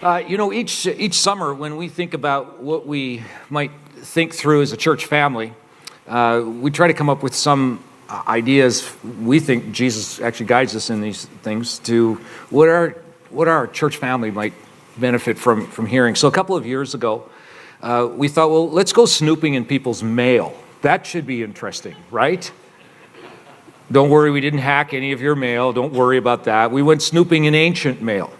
Each summer when we think about what we might think through as a church family, we try to come up with some ideas. We think Jesus actually guides us in these things to what our church family might benefit from hearing. So a couple of years ago, we thought, well, let's go snooping in people's mail. That should be interesting, right? Don't worry, we didn't hack any of your mail. Don't worry about that. We went snooping in ancient mail.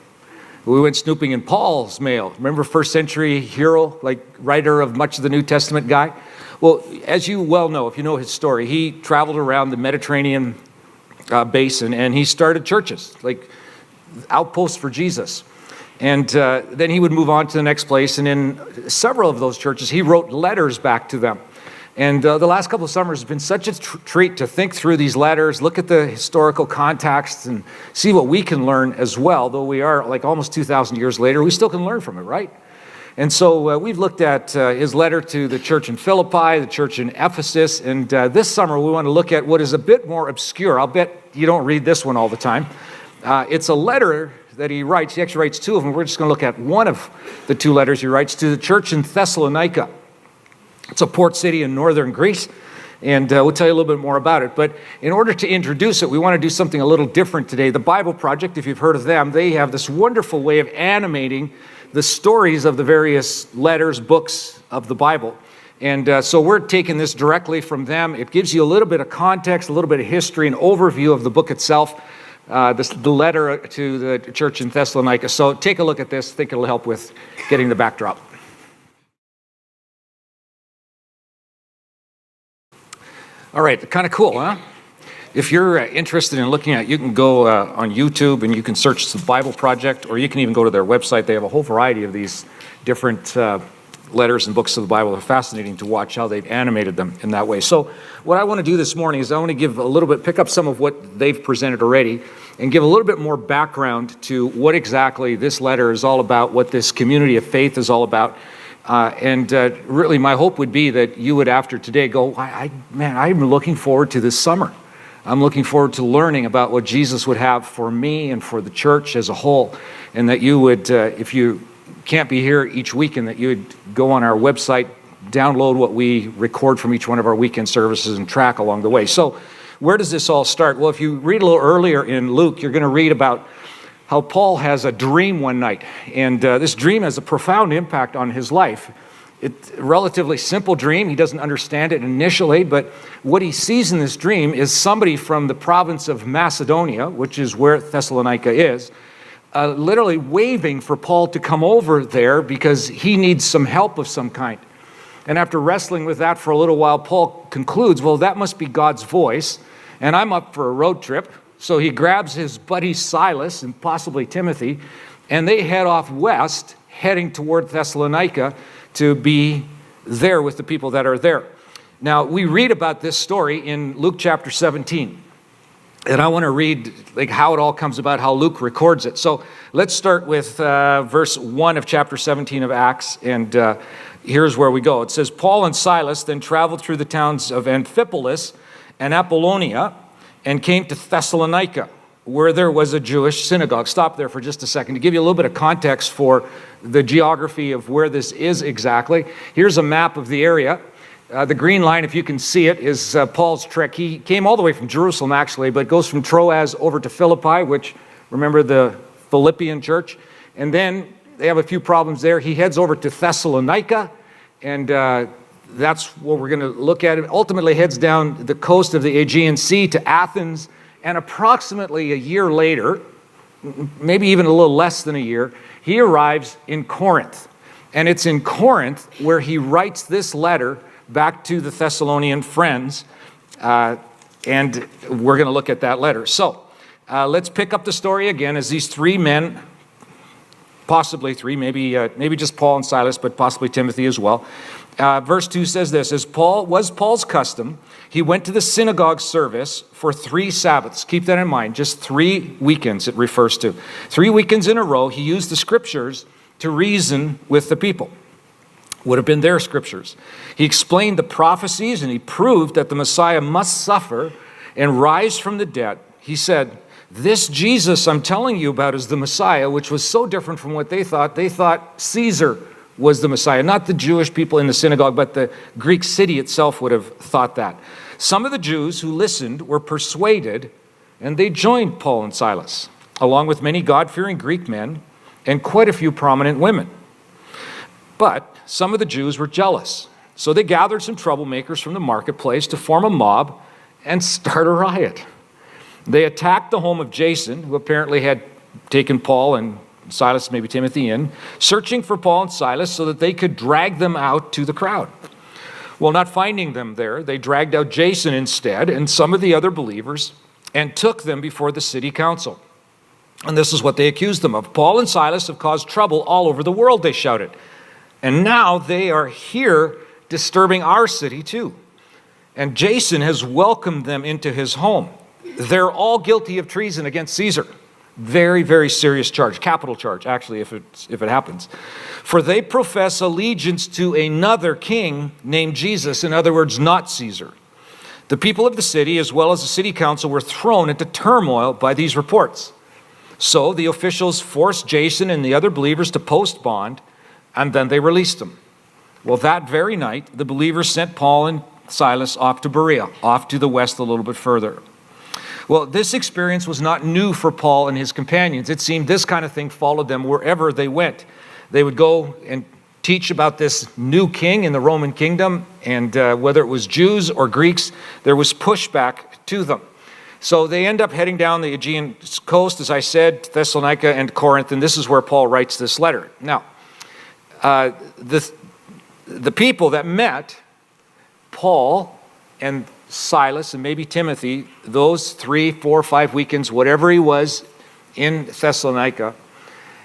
We went snooping in Paul's mail. Remember, first century hero, like writer of much of the New Testament guy? Well, as you well know, if you know his story, he traveled around the Mediterranean basin and he started churches, like outposts for Jesus. And then he would move on to the next place. And in several of those churches, he wrote letters back to them. And the last couple of summers has been such a treat to think through these letters, look at the historical context, and see what we can learn as well. Though we are like almost 2,000 years later, we still can learn from it, right? And so we've looked at his letter to the church in Philippi, the church in Ephesus, and this summer we want to look at what is a bit more obscure. I'll bet you don't read this one all the time. It's a letter that he writes. He actually writes two of them. We're just going to look at one of the two letters he writes to the church in Thessalonica. It's a port city in northern Greece, and we'll tell you a little bit more about it. But in order to introduce it, we want to do something a little different today. The Bible Project, if you've heard of them, they have this wonderful way of animating the stories of the various letters, books of the Bible. And so we're taking this directly from them. It gives you a little bit of context, a little bit of history, an overview of the book itself, the letter to the church in Thessalonica. So take a look at this. I think it'll help with getting the backdrop. All right, kind of cool, huh? If you're interested in looking at it, you can go on YouTube and you can search the Bible Project, or you can even go to their website. They have a whole variety of these different letters and books of the Bible. They're fascinating to watch how they've animated them in that way. So what I want to do this morning is I want to give a little bit, pick up some of what they've presented already, and give a little bit more background to what exactly this letter is all about, what this community of faith is all about. Really, my hope would be that you would, after today, go, I'm looking forward to this summer. I'm looking forward to learning about what Jesus would have for me and for the church as a whole. And that you would, if you can't be here each weekend, that you would go on our website, download what we record from each one of our weekend services and track along the way. So where does this all start? Well, if you read a little earlier in Luke, you're going to read about how Paul has a dream one night, and this dream has a profound impact on his life. It's a relatively simple dream. He doesn't understand it initially, but what he sees in this dream is somebody from the province of Macedonia, which is where Thessalonica is, literally waving for Paul to come over there because he needs some help of some kind. And after wrestling with that for a little while, Paul concludes, well, that must be God's voice, and I'm up for a road trip. So he grabs his buddy Silas and possibly Timothy, and they head off west, heading toward Thessalonica to be there with the people that are there. Now, we read about this story in Luke chapter 17. And I want to read how it all comes about, how Luke records it. So let's start with verse 1 of chapter 17 of Acts, and here's where we go. It says, Paul and Silas then traveled through the towns of Amphipolis and Apollonia, and came to Thessalonica, where there was a Jewish synagogue. Stop there for just a second to give you a little bit of context for the geography of where this is exactly. Here's a map of the area. The green line, if you can see it, is Paul's trek. He came all the way from Jerusalem, actually, but goes from Troas over to Philippi, which, remember, the Philippian church. And then they have a few problems there. He heads over to Thessalonica, and that's what we're going to look at. It ultimately heads down the coast of the Aegean Sea to Athens, and approximately a year later, maybe even a little less than a year, he arrives in Corinth. And it's in Corinth where he writes this letter back to the Thessalonian friends, and we're going to look at that letter. So let's pick up the story again as these three men, possibly three, maybe just Paul and Silas, but possibly Timothy as well. Verse 2 says this, as was Paul's custom, he went to the synagogue service for 3 Sabbaths. Keep that in mind, just 3 weekends it refers to. 3 weekends in a row, he used the scriptures to reason with the people. Would have been their scriptures. He explained the prophecies and he proved that the Messiah must suffer and rise from the dead. He said, This Jesus I'm telling you about is the Messiah, which was so different from what they thought. They thought Caesar was the Messiah, not the Jewish people in the synagogue, but the Greek city itself would have thought that. Some of the Jews who listened were persuaded, and they joined Paul and Silas, along with many God-fearing Greek men and quite a few prominent women. But some of the Jews were jealous, so they gathered some troublemakers from the marketplace to form a mob and start a riot. They attacked the home of Jason, who apparently had taken Paul and Silas, maybe Timothy, in, searching for Paul and Silas so that they could drag them out to the crowd. Well, not finding them there, they dragged out Jason instead and some of the other believers and took them before the city council. And this is what they accused them of. Paul and Silas have caused trouble all over the world, they shouted. And now they are here disturbing our city too. And Jason has welcomed them into his home. They're all guilty of treason against Caesar. Very, very serious charge, capital charge, actually, if it happens. For they profess allegiance to another king named Jesus, in other words, not Caesar. The people of the city, as well as the city council, were thrown into turmoil by these reports. So the officials forced Jason and the other believers to post bond, and then they released them. Well, that very night, the believers sent Paul and Silas off to Berea, off to the west a little bit further. Well, this experience was not new for Paul and his companions. It seemed this kind of thing followed them wherever they went. They would go and teach about this new king in the Roman kingdom, and whether it was Jews or Greeks, there was pushback to them. So they end up heading down the Aegean coast, as I said, Thessalonica and Corinth, and this is where Paul writes this letter. Now, the people that met Paul and Silas and maybe Timothy, those 3, 4, 5 weekends, whatever he was in Thessalonica,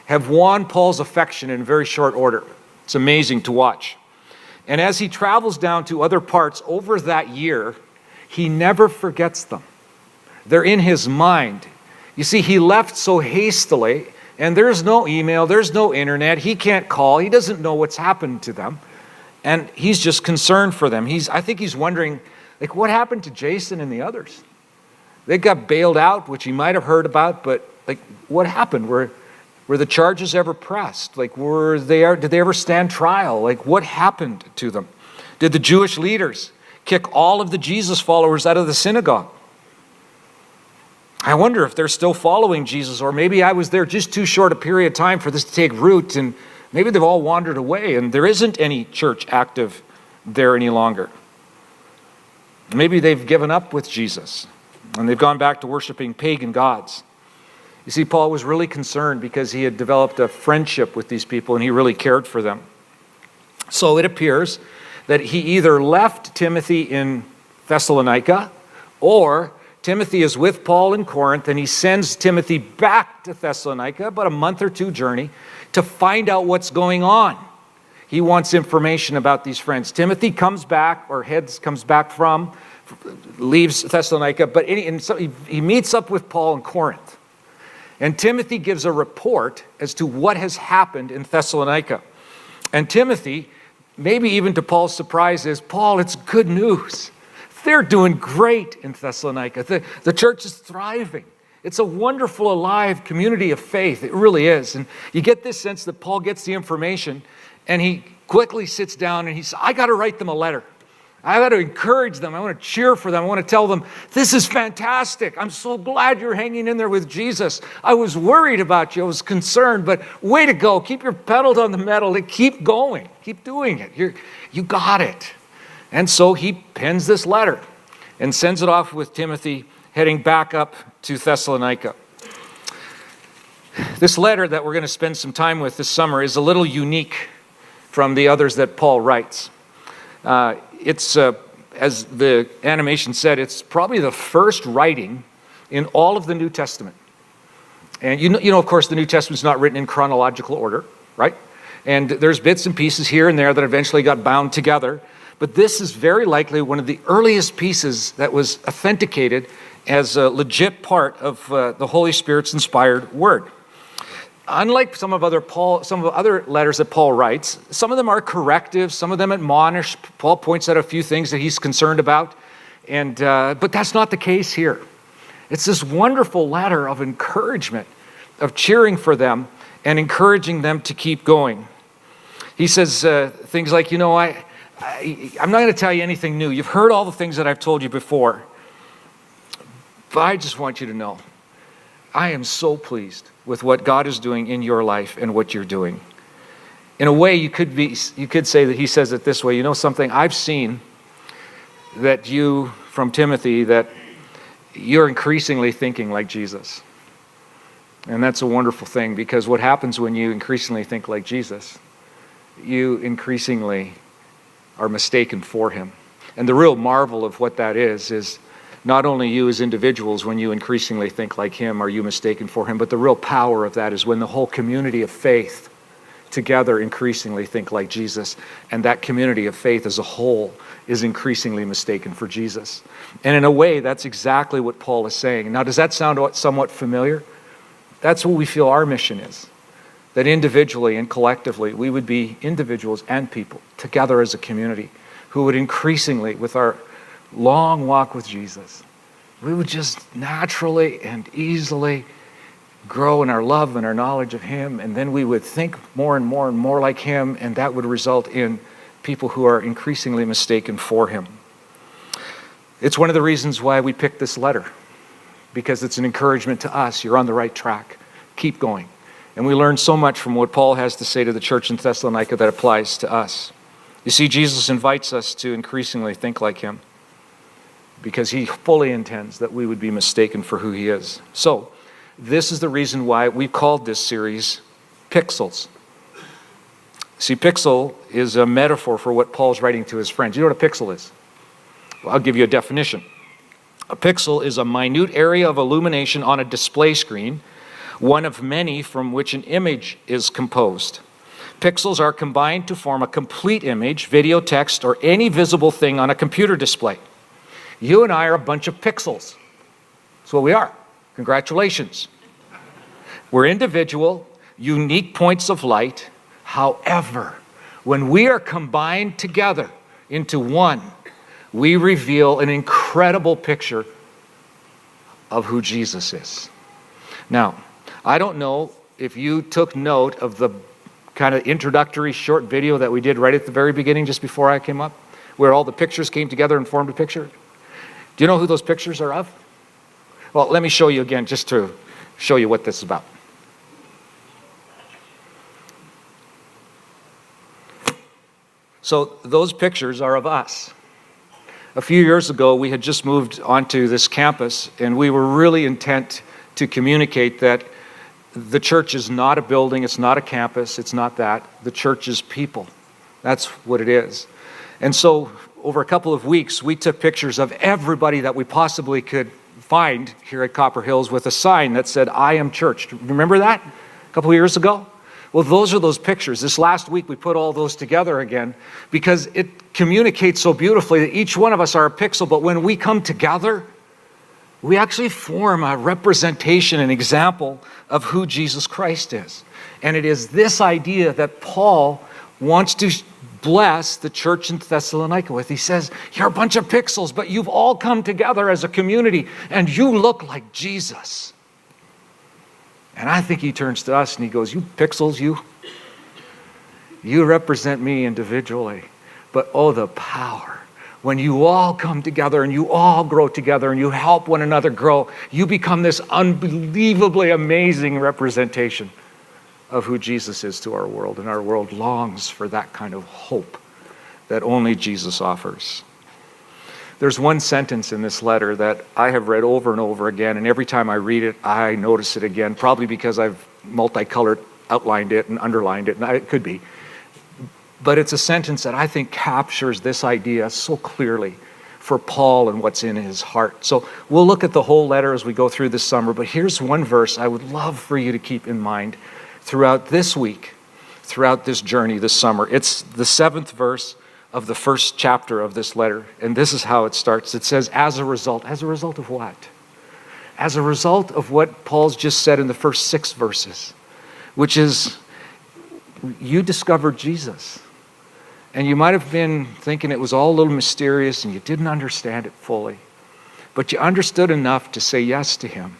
have won Paul's affection in very short order. It's amazing to watch. And as he travels down to other parts over that year, he never forgets them. They're in his mind. You see, he left so hastily, and there's no email, there's no internet, he can't call, he doesn't know what's happened to them, and he's just concerned for them. I think he's wondering, like, what happened to Jason and the others? They got bailed out, which he might have heard about, but like, what happened? Were the charges ever pressed? Like, did they ever stand trial? Like, what happened to them? Did the Jewish leaders kick all of the Jesus followers out of the synagogue? I wonder if they're still following Jesus, or maybe I was there just too short a period of time for this to take root, and maybe they've all wandered away, and there isn't any church active there any longer. Maybe they've given up with Jesus, and they've gone back to worshiping pagan gods. You see, Paul was really concerned because he had developed a friendship with these people, and he really cared for them. So it appears that he either left Timothy in Thessalonica, or Timothy is with Paul in Corinth, and he sends Timothy back to Thessalonica, about a month or two journey, to find out what's going on. He wants information about these friends. Timothy comes back, leaves Thessalonica, but he meets up with Paul in Corinth. And Timothy gives a report as to what has happened in Thessalonica. And Timothy, maybe even to Paul's surprise, is, Paul, it's good news. They're doing great in Thessalonica. The church is thriving. It's a wonderful, alive community of faith. It really is. And you get this sense that Paul gets the information, and he quickly sits down and he says, I got to write them a letter. I got to encourage them. I want to cheer for them. I want to tell them, this is fantastic. I'm so glad you're hanging in there with Jesus. I was worried about you. I was concerned, but way to go. Keep your pedal on the metal and keep going. Keep doing it. You got it. And so he pens this letter and sends it off with Timothy, heading back up to Thessalonica. This letter that we're going to spend some time with this summer is a little unique from the others that Paul writes. It's, as the animation said, it's probably the first writing in all of the New Testament. And you know, of course, the New Testament's not written in chronological order, right? And there's bits and pieces here and there that eventually got bound together. But this is very likely one of the earliest pieces that was authenticated as a legit part of the Holy Spirit's inspired word. Unlike some of other letters that Paul writes, some of them are corrective, some of them admonish. Paul points out a few things that he's concerned about, but that's not the case here. It's this wonderful letter of encouragement, of cheering for them and encouraging them to keep going. He says things like, I'm not going to tell you anything new. You've heard all the things that I've told you before. But I just want you to know, I am so pleased with what God is doing in your life and what you're doing. In a way, you could say that he says it this way, something, I've seen that you, from Timothy, that you're increasingly thinking like Jesus. And that's a wonderful thing, because what happens when you increasingly think like Jesus, you increasingly are mistaken for him. And the real marvel of what that is not only you as individuals, when you increasingly think like him, are you mistaken for him, but the real power of that is when the whole community of faith together increasingly think like Jesus, and that community of faith as a whole is increasingly mistaken for Jesus. And in a way, that's exactly what Paul is saying. Now, does that sound somewhat familiar? That's what we feel our mission is. That individually and collectively, we would be individuals and people together as a community who would increasingly, with our long walk with Jesus, we would just naturally and easily grow in our love and our knowledge of him, and then we would think more and more and more like him, and that would result in people who are increasingly mistaken for him. It's one of the reasons why we picked this letter, because it's an encouragement to us. You're on the right track. Keep going. And we learn so much from what Paul has to say to the church in Thessalonica that applies to us. You see, Jesus invites us to increasingly think like him, because he fully intends that we would be mistaken for who he is. So, this is the reason why we called this series Pixels. See, pixel is a metaphor for what Paul's writing to his friends. You know what a pixel is? Well, I'll give you a definition. A pixel is a minute area of illumination on a display screen, one of many from which an image is composed. Pixels are combined to form a complete image, video, text, or any visible thing on a computer display. You and I are a bunch of pixels. That's what we are. Congratulations. We're individual, unique points of light. However, when we are combined together into one, we reveal an incredible picture of who Jesus is. Now, I don't know if you took note of the kind of introductory short video that we did right at the very beginning, just before I came up, where all the pictures came together and formed a picture. Do you know who those pictures are of? Well, let me show you again, just to show you what this is about. So those pictures are of us. A few years ago, we had just moved onto this campus, and we were really intent to communicate that the church is not a building, it's not a campus, it's not that. The church is people. That's what it is. And so over a couple of weeks, we took pictures of everybody that we possibly could find here at Copper Hills with a sign that said, I am church. Remember that a couple of years ago? Well, those are those pictures. This last week, we put all those together again because it communicates so beautifully that each one of us are a pixel, but when we come together, we actually form a representation, an example of who Jesus Christ is. And it is this idea that Paul wants to bless the church in Thessalonica with. He says, you're a bunch of pixels, but you've all come together as a community, and you look like Jesus. And I think he turns to us and he goes, you pixels, you represent me individually, but oh, the power. When you all come together and you all grow together and you help one another grow, you become this unbelievably amazing representation of who Jesus is to our world. And our world longs for that kind of hope that only Jesus offers. There's one sentence in this letter that I have read over and over again, and every time I read it, I notice it again, probably because I've multicolored, outlined it, and underlined it, and it could be. But it's a sentence that I think captures this idea so clearly for Paul and what's in his heart. So we'll look at the whole letter as we go through this summer, but here's one verse I would love for you to keep in mind throughout this week, throughout this journey this summer. It's the 7th verse of the first chapter of this letter, and this is how it starts. It says, as a result of what? As a result of what Paul's just said in the first 6 verses, which is, you discovered Jesus. And you might have been thinking it was all a little mysterious and you didn't understand it fully. but you understood enough to say yes to him.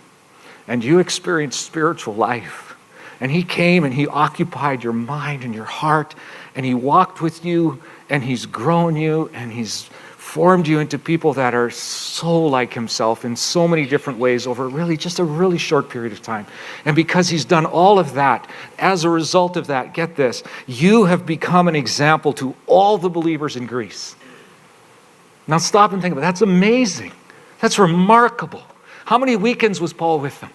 And you experienced spiritual life. And he came and he occupied your mind and your heart, and he walked with you, and he's grown you, and he's formed you into people that are so like himself in so many different ways over really just a really short period of time. And because he's done all of that, as a result of that, get this, you have become an example to all the believers in Greece. Now stop and think about it. That's amazing. That's remarkable. How many weekends was Paul with them?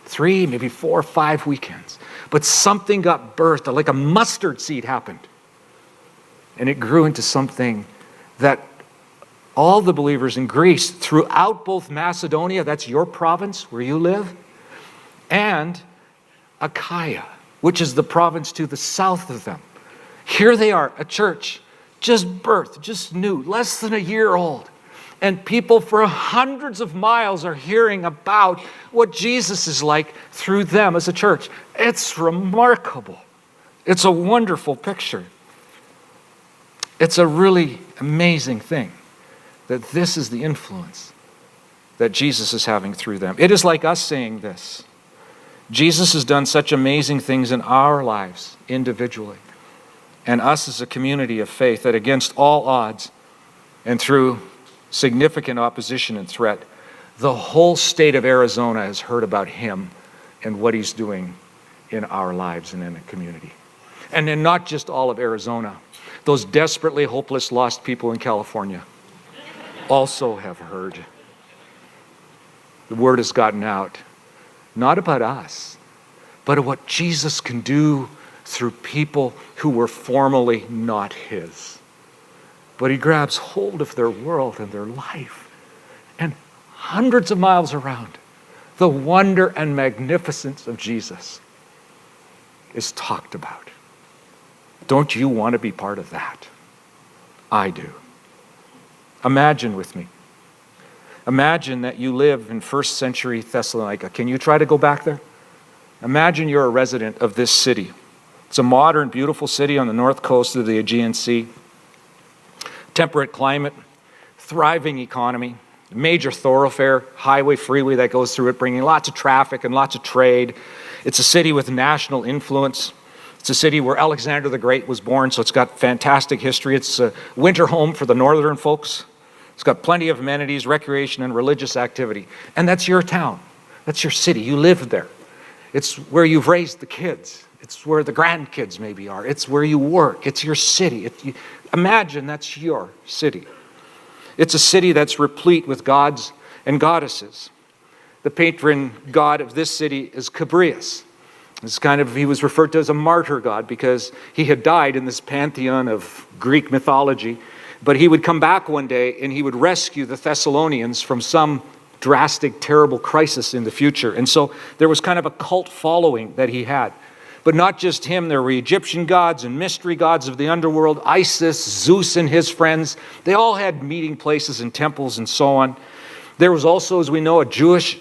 3, maybe 4 or 5 weekends. But something got birthed, like a mustard seed happened. And it grew into something that all the believers in Greece, throughout both Macedonia, that's your province where you live, and Achaia, which is the province to the south of them. Here they are, a church, just birthed, just new, less than a year old. And people for hundreds of miles are hearing about what Jesus is like through them as a church. It's remarkable. It's a wonderful picture. It's a really amazing thing that this is the influence that Jesus is having through them. It is like us saying this. Jesus has done such amazing things in our lives individually, and us as a community of faith, that against all odds and through significant opposition and threat, the whole state of Arizona has heard about him and what he's doing in our lives and in the community. And then not just all of Arizona. Those desperately hopeless, lost people in California also have heard. The word has gotten out, not about us, but of what Jesus can do through people who were formerly not his. But he grabs hold of their world and their life, and hundreds of miles around, the wonder and magnificence of Jesus is talked about. Don't you want to be part of that? I do. Imagine with me. Imagine that you live in first century Thessalonica. Can you try to go back there? Imagine you're a resident of this city. It's a modern, beautiful city on the north coast of the Aegean Sea. Temperate climate, thriving economy, major thoroughfare, highway, freeway that goes through it, bringing lots of traffic and lots of trade. It's a city with national influence. It's a city where Alexander the Great was born, so it's got fantastic history. It's a winter home for the northern folks. It's got plenty of amenities, recreation, and religious activity. And that's your town. That's your city. You live there. It's where you've raised the kids. It's where the grandkids maybe are. It's where you work. It's your city. Imagine that's your city. It's a city that's replete with gods and goddesses. The patron god of this city is Chabrias. He was referred to as a martyr god because he had died in this pantheon of Greek mythology. But he would come back one day and he would rescue the Thessalonians from some drastic, terrible crisis in the future. And so there was kind of a cult following that he had. But not just him, there were Egyptian gods and mystery gods of the underworld, Isis, Zeus and his friends. They all had meeting places and temples and so on. There was also, as we know, a Jewish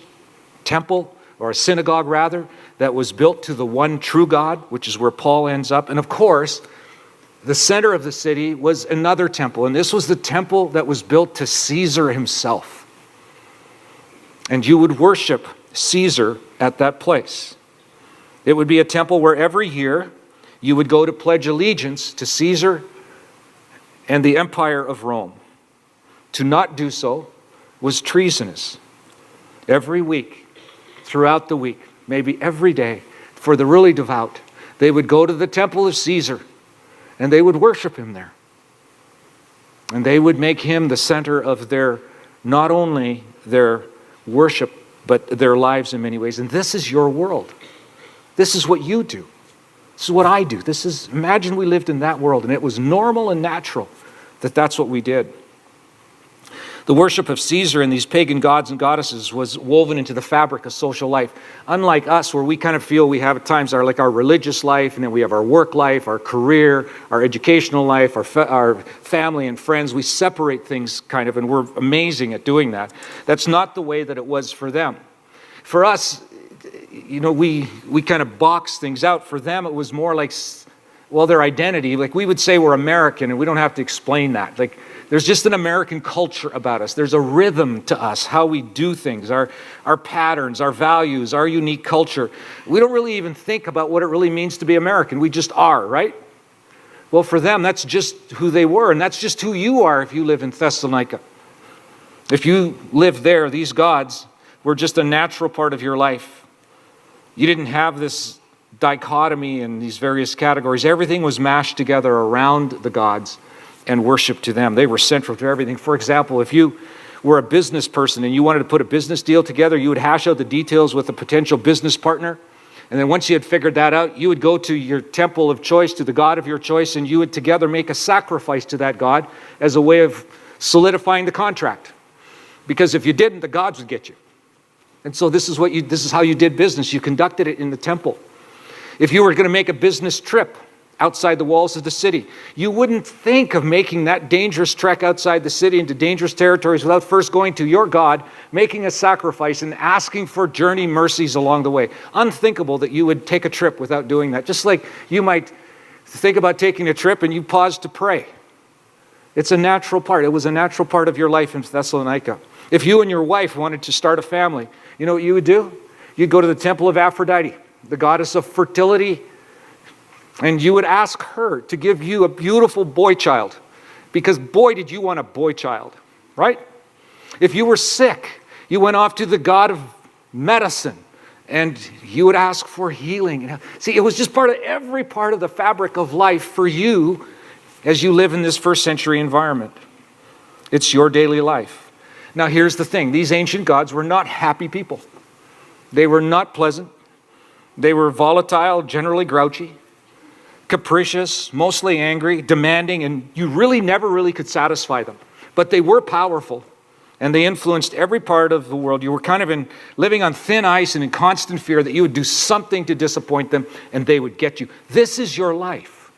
temple, or a synagogue rather, that was built to the one true God, which is where Paul ends up. And of course, the center of the city was another temple, and this was the temple that was built to Caesar himself. And you would worship Caesar at that place. It would be a temple where every year you would go to pledge allegiance to Caesar and the Empire of Rome. To not do so was treasonous. Every week, throughout the week, maybe every day, for the really devout, they would go to the temple of Caesar and they would worship him there. And they would make him the center of not only their worship, but their lives in many ways. And this is your world. This is what you do. This is what I do. Imagine we lived in that world and it was normal and natural that that's what we did. The worship of Caesar and these pagan gods and goddesses was woven into the fabric of social life. Unlike us, where we kind of feel we have at times our religious life, and then we have our work life, our career, our educational life, our family and friends. We separate things kind of, and we're amazing at doing that. That's not the way that it was for them. For us, we kind of box things out. For them, it was more like, their identity. Like we would say we're American, and we don't have to explain that. Like There's just an American culture about us. There's a rhythm to us, how we do things, our patterns, our values, our unique culture. We don't really even think about what it really means to be American. We just are, right? Well, for them, that's just who they were, and that's just who you are if you live in Thessalonica. If you live there, these gods were just a natural part of your life. You didn't have this dichotomy in these various categories. Everything was mashed together around the gods and worship to them. They were central to everything. For example, if you were a business person and you wanted to put a business deal together, you would hash out the details with a potential business partner. And then once you had figured that out, you would go to your temple of choice, to the God of your choice, and you would together make a sacrifice to that God as a way of solidifying the contract. Because if you didn't, the gods would get you. And so this is how you did business. You conducted it in the temple. If you were going to make a business trip outside the walls of the city, you wouldn't think of making that dangerous trek outside the city into dangerous territories without first going to your God, making a sacrifice, and asking for journey mercies along the way. Unthinkable that you would take a trip without doing that. Just like you might think about taking a trip and you pause to pray. It's a natural part. It was a natural part of your life in Thessalonica. If you and your wife wanted to start a family, you know what you would do? You'd go to the temple of Aphrodite, the goddess of fertility, and you would ask her to give you a beautiful boy child, because boy, did you want a boy child, right? If you were sick, you went off to the god of medicine, and you would ask for healing. See, it was just part of every part of the fabric of life for you as you live in this first century environment. It's your daily life. Now, here's the thing. These ancient gods were not happy people. They were not pleasant. They were volatile, generally grouchy, capricious, mostly angry, demanding, and you really never could satisfy them. But they were powerful, and they influenced every part of the world. You were kind of living on thin ice and in constant fear that you would do something to disappoint them, and they would get you. This is your life.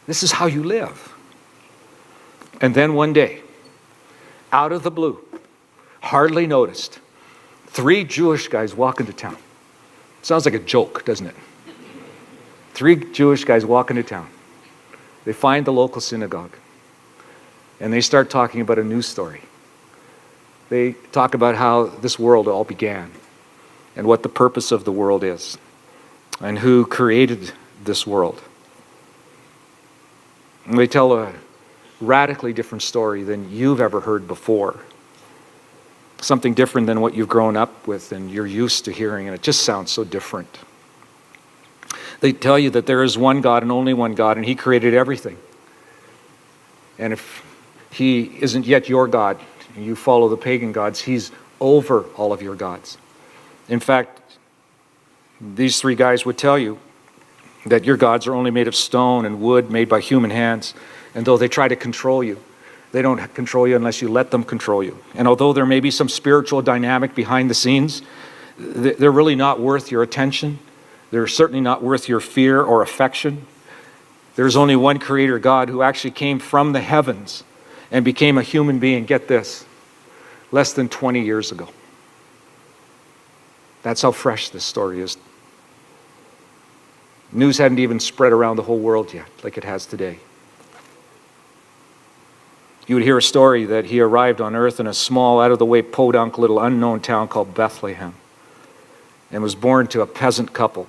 This is how you live. And then one day, out of the blue, hardly noticed, 3 Jewish guys walk into town. Sounds like a joke, doesn't it? 3 Jewish guys walk into town. They find the local synagogue, and they start talking about a news story. They talk about how this world all began and what the purpose of the world is and who created this world. And they tell a radically different story than you've ever heard before. Something different than what you've grown up with and you're used to hearing, and it just sounds so different. They tell you that there is one God and only one God, and He created everything. And if He isn't yet your God, and you follow the pagan gods, He's over all of your gods. In fact, these 3 guys would tell you that your gods are only made of stone and wood made by human hands. And though they try to control you, they don't control you unless you let them control you. And although there may be some spiritual dynamic behind the scenes, they're really not worth your attention. They're certainly not worth your fear or affection. There's only one Creator God who actually came from the heavens and became a human being, get this, less than 20 years ago. That's how fresh this story is. News hadn't even spread around the whole world yet, like it has today. You would hear a story that He arrived on earth in a small, out-of-the-way, podunk little unknown town called Bethlehem and was born to a peasant couple.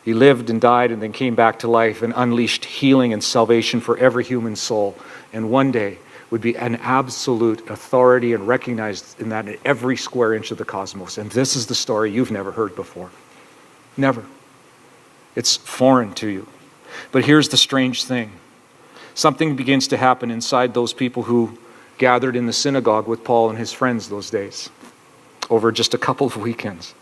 He lived and died and then came back to life and unleashed healing and salvation for every human soul, and one day would be an absolute authority and recognized in that in every square inch of the cosmos. And this is the story you've never heard before. Never. It's foreign to you. But here's the strange thing. Something begins to happen inside those people who gathered in the synagogue with Paul and his friends those days, over just a couple of weekends.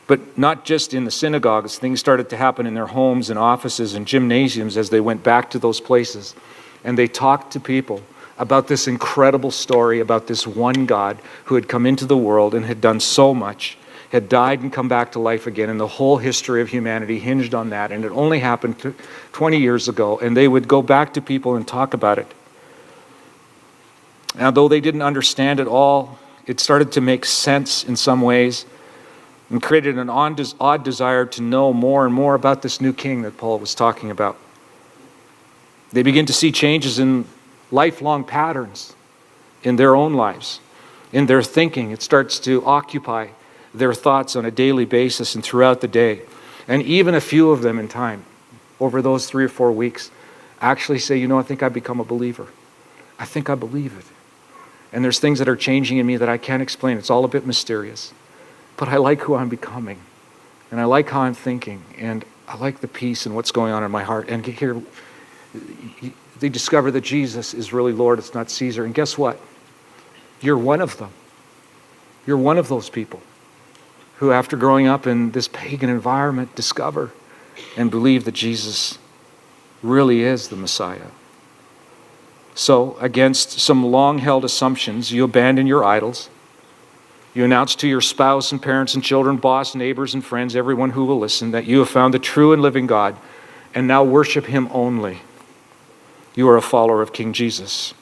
But not just in the synagogues, things started to happen in their homes and offices and gymnasiums as they went back to those places. And they talked to people about this incredible story about this one God who had come into the world and had done so much, had died and come back to life again, and the whole history of humanity hinged on that, and it only happened 20 years ago, and they would go back to people and talk about it. Now, though they didn't understand it all, it started to make sense in some ways and created an odd desire to know more and more about this new king that Paul was talking about. They begin to see changes in lifelong patterns in their own lives, in their thinking. It starts to occupy their thoughts on a daily basis and throughout the day. And even a few of them in time, over those 3 or 4 weeks, actually say, I think I've become a believer. I think I believe it. And there's things that are changing in me that I can't explain. It's all a bit mysterious. But I like who I'm becoming. And I like how I'm thinking. And I like the peace and what's going on in my heart. And here, they discover that Jesus is really Lord. It's not Caesar. And guess what? You're one of them. You're one of those people who, after growing up in this pagan environment, discover and believe that Jesus really is the Messiah. So, against some long-held assumptions, you abandon your idols. You announce to your spouse and parents and children, boss, neighbors and friends, everyone who will listen, that you have found the true and living God and now worship Him only. You are a follower of King Jesus.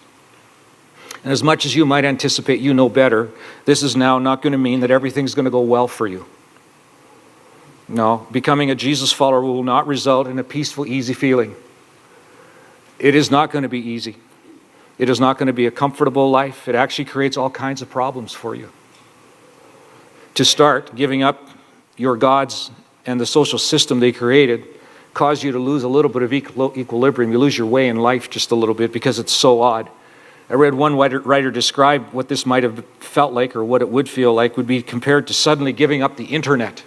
And as much as you might anticipate you know better, this is now not going to mean that everything's going to go well for you. No, becoming a Jesus follower will not result in a peaceful, easy feeling. It is not going to be easy. It is not going to be a comfortable life. It actually creates all kinds of problems for you. To start, giving up your gods and the social system they created cause you to lose a little bit of equilibrium. You lose your way in life just a little bit because it's so odd. I read one writer describe what this might have felt like, or what it would feel like, would be compared to suddenly giving up the internet.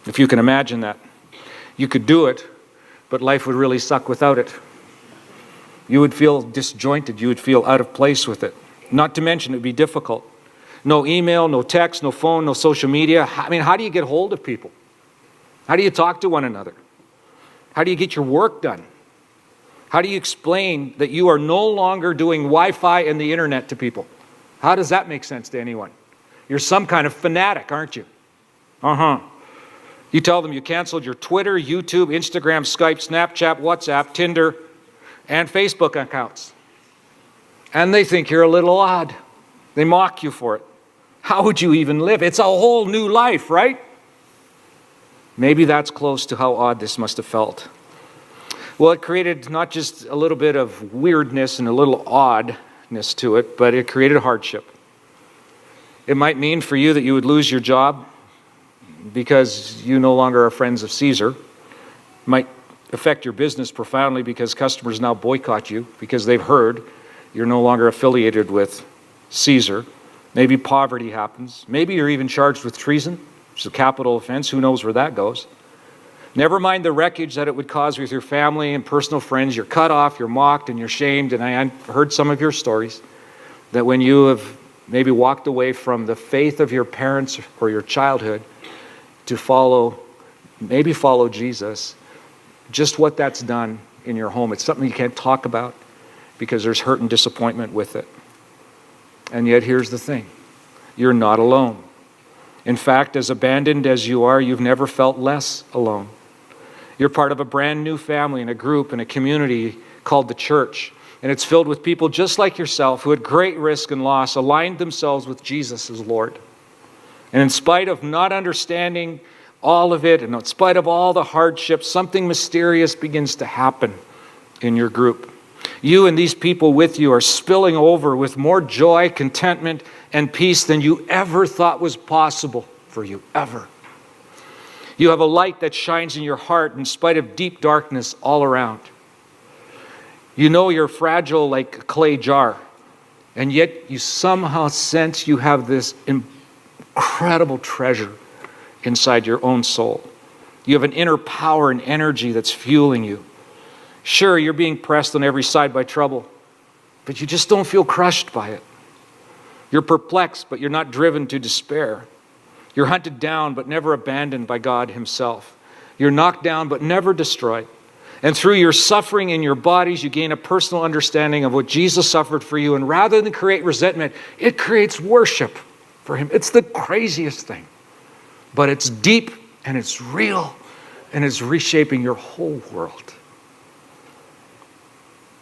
If you can imagine that. You could do it, but life would really suck without it. You would feel disjointed. You would feel out of place with it. Not to mention, it would be difficult. No email, no text, no phone, no social media. I mean, how do you get hold of people? How do you talk to one another? How do you get your work done? How do you explain that you are no longer doing Wi-Fi and the internet to people? How does that make sense to anyone? You're some kind of fanatic, aren't you? You tell them you canceled your Twitter, YouTube, Instagram, Skype, Snapchat, WhatsApp, Tinder, and Facebook accounts. And they think you're a little odd. They mock you for it. How would you even live? It's a whole new life, right? Maybe that's close to how odd this must have felt. Well, it created not just a little bit of weirdness and a little oddness to it, but it created hardship. It might mean for you that you would lose your job because you no longer are friends of Caesar. It might affect your business profoundly because customers now boycott you because they've heard you're no longer affiliated with Caesar. Maybe poverty happens. Maybe you're even charged with treason, which is a capital offense. Who knows where that goes? Never mind the wreckage that it would cause with your family and personal friends. You're cut off, you're mocked, and you're shamed. And I heard some of your stories that when you have maybe walked away from the faith of your parents or your childhood to follow Jesus, just what that's done in your home. It's something you can't talk about because there's hurt and disappointment with it. And yet here's the thing. You're not alone. In fact, as abandoned as you are, you've never felt less alone. You're part of a brand new family and a group and a community called the church. And it's filled with people just like yourself who at great risk and loss aligned themselves with Jesus as Lord. And in spite of not understanding all of it, and in spite of all the hardships, something mysterious begins to happen in your group. You and these people with you are spilling over with more joy, contentment, and peace than you ever thought was possible for you, ever. You have a light that shines in your heart in spite of deep darkness all around. You know you're fragile like a clay jar, and yet you somehow sense you have this incredible treasure inside your own soul. You have an inner power and energy that's fueling you. Sure, you're being pressed on every side by trouble, but you just don't feel crushed by it. You're perplexed, but you're not driven to despair. You're hunted down, but never abandoned by God Himself. You're knocked down, but never destroyed. And through your suffering in your bodies, you gain a personal understanding of what Jesus suffered for you. And rather than create resentment, it creates worship for Him. It's the craziest thing. But it's deep, and it's real, and it's reshaping your whole world.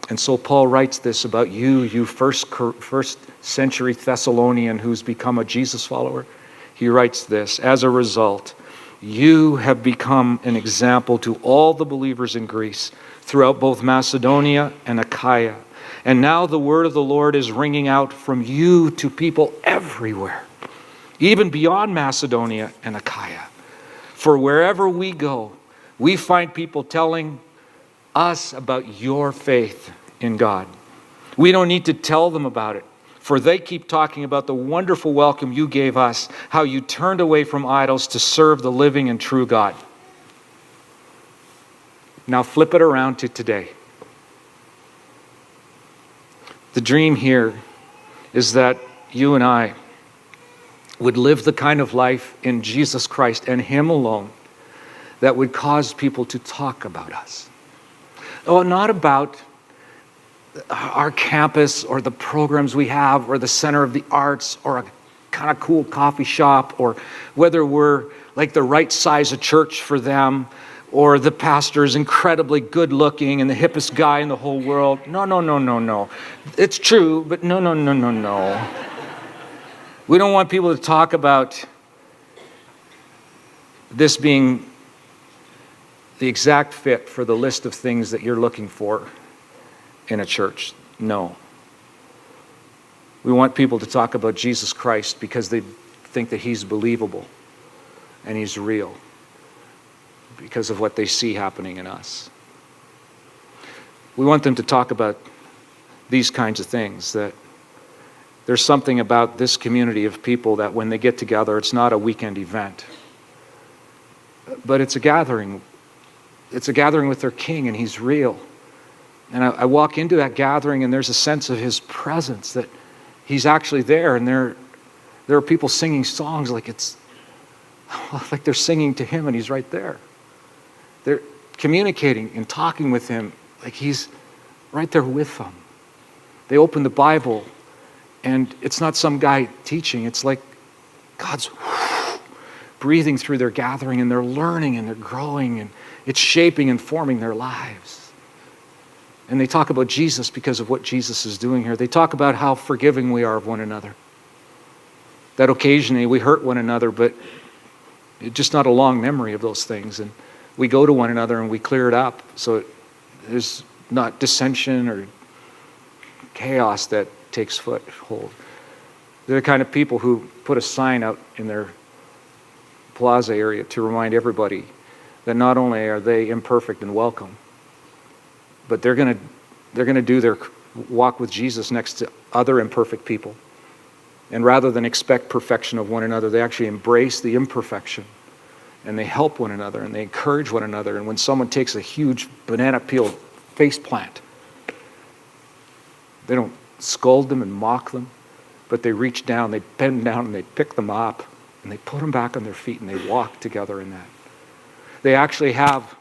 And so Paul writes this about you first century Thessalonian who's become a Jesus follower. He writes this, as a result, you have become an example to all the believers in Greece throughout both Macedonia and Achaia. And now the word of the Lord is ringing out from you to people everywhere, even beyond Macedonia and Achaia. For wherever we go, we find people telling us about your faith in God. We don't need to tell them about it, for they keep talking about the wonderful welcome you gave us, how you turned away from idols to serve the living and true God. Now flip it around to today. The dream here is that you and I would live the kind of life in Jesus Christ and Him alone that would cause people to talk about us. Oh, not about our campus or the programs we have or the center of the arts or a kind of cool coffee shop or whether we're like the right size of church for them or the pastor is incredibly good looking and the hippest guy in the whole world. No. It's true, but no. We don't want people to talk about this being the exact fit for the list of things that you're looking for in a church. No. We want people to talk about Jesus Christ because they think that He's believable and He's real because of what they see happening in us. We want them to talk about these kinds of things, that there's something about this community of people that when they get together, it's not a weekend event, but it's a gathering. It's a gathering with their King, and He's real. And I walk into that gathering, and there's a sense of His presence, that He's actually there, and there are people singing songs like they're singing to Him, and He's right there. They're communicating and talking with Him like He's right there with them. They open the Bible, and it's not some guy teaching. It's like God's breathing through their gathering, and they're learning, and they're growing, and it's shaping and forming their lives. And they talk about Jesus because of what Jesus is doing here. They talk about how forgiving we are of one another. That occasionally we hurt one another, but it's just not a long memory of those things. And we go to one another and we clear it up so there's not dissension or chaos that takes foothold. They're the kind of people who put a sign out in their plaza area to remind everybody that not only are they imperfect and welcome, but they're going to do their walk with Jesus next to other imperfect people. And rather than expect perfection of one another, they actually embrace the imperfection. And they help one another, and they encourage one another. And when someone takes a huge banana peel face plant, they don't scold them and mock them, but they reach down, they bend down, and they pick them up, and they put them back on their feet, and they walk together in that. They actually have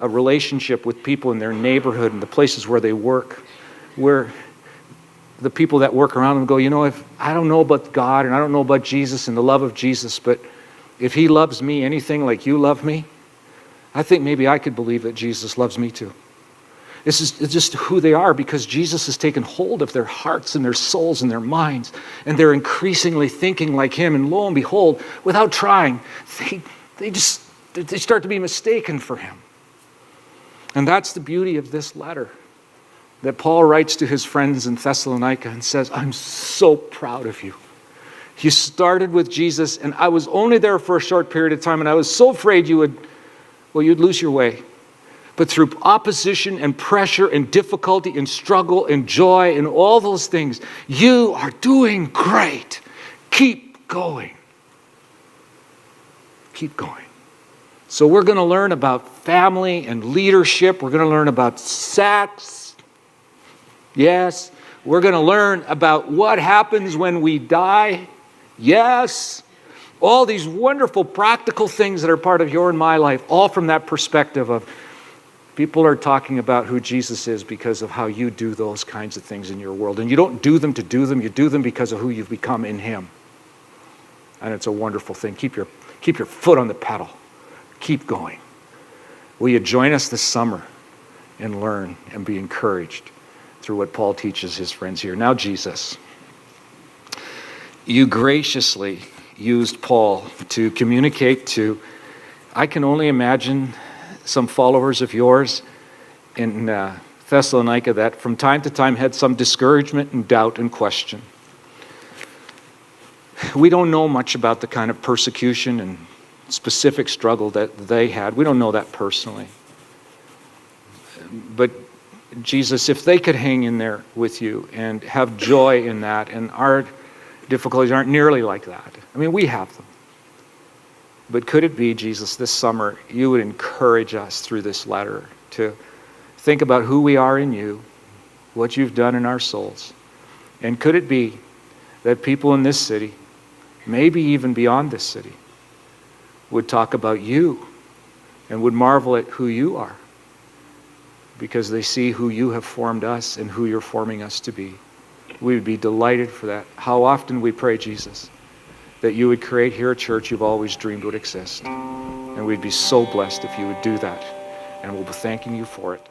a relationship with people in their neighborhood and the places where they work, where the people that work around them go, if I don't know about God and I don't know about Jesus and the love of Jesus, but if He loves me anything like you love me, I think maybe I could believe that Jesus loves me too. It's just who they are, because Jesus has taken hold of their hearts and their souls and their minds, and they're increasingly thinking like Him, and lo and behold, without trying, they start to be mistaken for Him. And that's the beauty of this letter that Paul writes to his friends in Thessalonica and says, I'm so proud of you. You started with Jesus, and I was only there for a short period of time, and I was so afraid you'd lose your way. But through opposition and pressure and difficulty and struggle and joy and all those things, you are doing great. Keep going. Keep going. So we're going to learn about family and leadership. We're going to learn about sex. Yes. We're going to learn about what happens when we die. Yes. All these wonderful practical things that are part of your and my life, all from that perspective of people are talking about who Jesus is because of how you do those kinds of things in your world. And you don't do them to do them. You do them because of who you've become in Him. And it's a wonderful thing. Keep your foot on the pedal. Keep going. Will you join us this summer and learn and be encouraged through what Paul teaches his friends here? Now, Jesus, you graciously used Paul to communicate to, I can only imagine, some followers of yours in Thessalonica that from time to time had some discouragement and doubt and question. We don't know much about the kind of persecution and specific struggle that they had. We don't know that personally. But Jesus, if they could hang in there with you and have joy in that, and our difficulties aren't nearly like that. I mean, we have them. But could it be, Jesus, this summer, you would encourage us through this letter to think about who we are in you, what you've done in our souls. And could it be that people in this city, maybe even beyond this city, would talk about you and would marvel at who you are because they see who you have formed us and who you're forming us to be. We would be delighted for that. How often we pray, Jesus, that you would create here a church you've always dreamed would exist. And we'd be so blessed if you would do that. And we'll be thanking you for it.